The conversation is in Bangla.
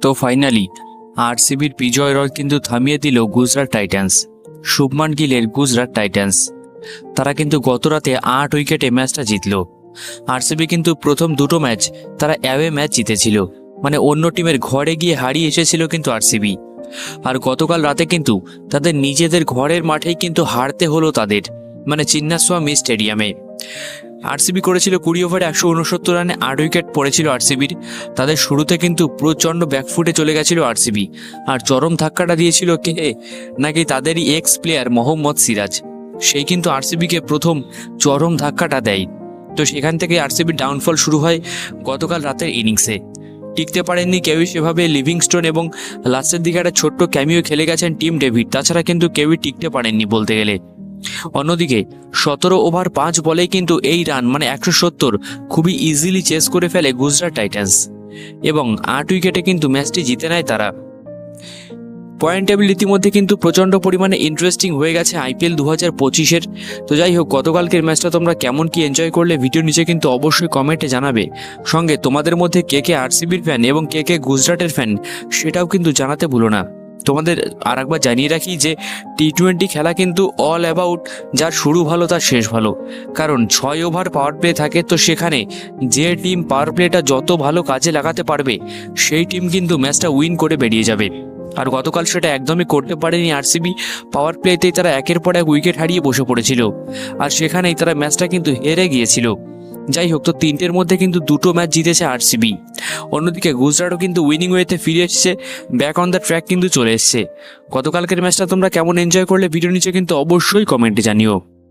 তো ফাইনালি আরসিবির বিজয় রয় কিন্তু থামিয়ে দিল গুজরাট টাইটান্স। শুভমান গিলের গুজরাট টাইটান্স তারা কিন্তু গত রাতে 8 উইকেটে ম্যাচটা জিতল। আরসিবি কিন্তু প্রথম দুটো ম্যাচ তারা অ্যাওয়ে ম্যাচ জিতেছিল, মানে অন্য টিমের ঘরে গিয়ে হারিয়ে এসেছিল কিন্তু আরসিবি। আর গতকাল রাতে কিন্তু তাদের নিজেদের ঘরের মাঠেই কিন্তু হারতে হলো তাদের, মানে চিন্নাস্বামী স্টেডিয়ামে। আরসিবি করেছিল 20 ওভারে 169 রানে 8 উইকেট পড়েছিল আরসিবির। তাদের শুরুতে কিন্তু প্রচণ্ড ব্যাকফুটে চলে গেছিল আরসিবি, আর চরম ধাক্কাটা দিয়েছিল কে, নাকি তাদেরই এক্স প্লেয়ার মোহাম্মদ সিরাজ। সেই কিন্তু আরসিবিকে প্রথম চরম ধাক্কাটা দেয়। তো সেখান থেকে আরসিবির ডাউনফল শুরু হয় গতকাল রাতের ইনিংসে। টিকতে পারেননি কেউই সেভাবে, লিভিংস্টোন এবং লাস্টের দিকে একটা ছোট্ট ক্যামিও খেলে গেছেন টিম ডেভিড, তাছাড়া কিন্তু কেউই টিকতে পারেননি বলতে গেলে। অন্যদিকে 17 ওভার 5 বলেই কিন্তু এই রান মানে 170 খুবই ইজিলি চেস করে ফেলে গুজরাট টাইটান্স এবং 8 উইকেটে কিন্তু ম্যাচটি জিতে নেয় তারা। পয়েন্ট টেবিল ইতিমধ্যে কিন্তু প্রচণ্ড পরিমাণে ইন্টারেস্টিং হয়ে গেছে আইপিএল 2025-এর। তো যাই হোক, গতকালকের ম্যাচটা তোমরা কেমন কি এনজয় করলে ভিডিও নিচে কিন্তু অবশ্যই কমেন্টে জানাবে। সঙ্গে তোমাদের মধ্যে কে কে আরসিবির ফ্যান এবং কে কে গুজরাটের ফ্যান সেটাও কিন্তু জানাতে ভুলো না। তোমাদের আর একবার জানিয়ে রাখি যে টি20 খেলা কিন্তু অল অ্যাবাউট যার শুরু ভালো তার শেষ ভালো, কারণ 6 ওভার পাওয়ার প্লে থাকে। তো সেখানে যে টিম পাওয়ার প্লেটা যত ভালো কাজে লাগাতে পারবে সেই টিম কিন্তু ম্যাচটা উইন করে বেরিয়ে যাবে। আর গতকাল সেটা একদমই করতে পারেনি আরসিবি। পাওয়ার প্লেতেই তারা একের পর এক উইকেট হারিয়ে বসে পড়েছিল, আর সেখানেই তারা ম্যাচটা কিন্তু হেরে গিয়েছিল। যাই হোক, তো 3টের মধ্যে কিন্তু 2টো ম্যাচ জিতেছে আরসিবি। অন্যদিকে গুজরাটও কিন্তু উইনিং ওয়েতে ফিরে এসছে, ব্যাক অন দ্য ট্র্যাক কিন্তু চলে এসছে। গতকালকের ম্যাচটা তোমরা কেমন এনজয় করলে ভিডিও নিচে কিন্তু অবশ্যই কমেন্টে জানিও।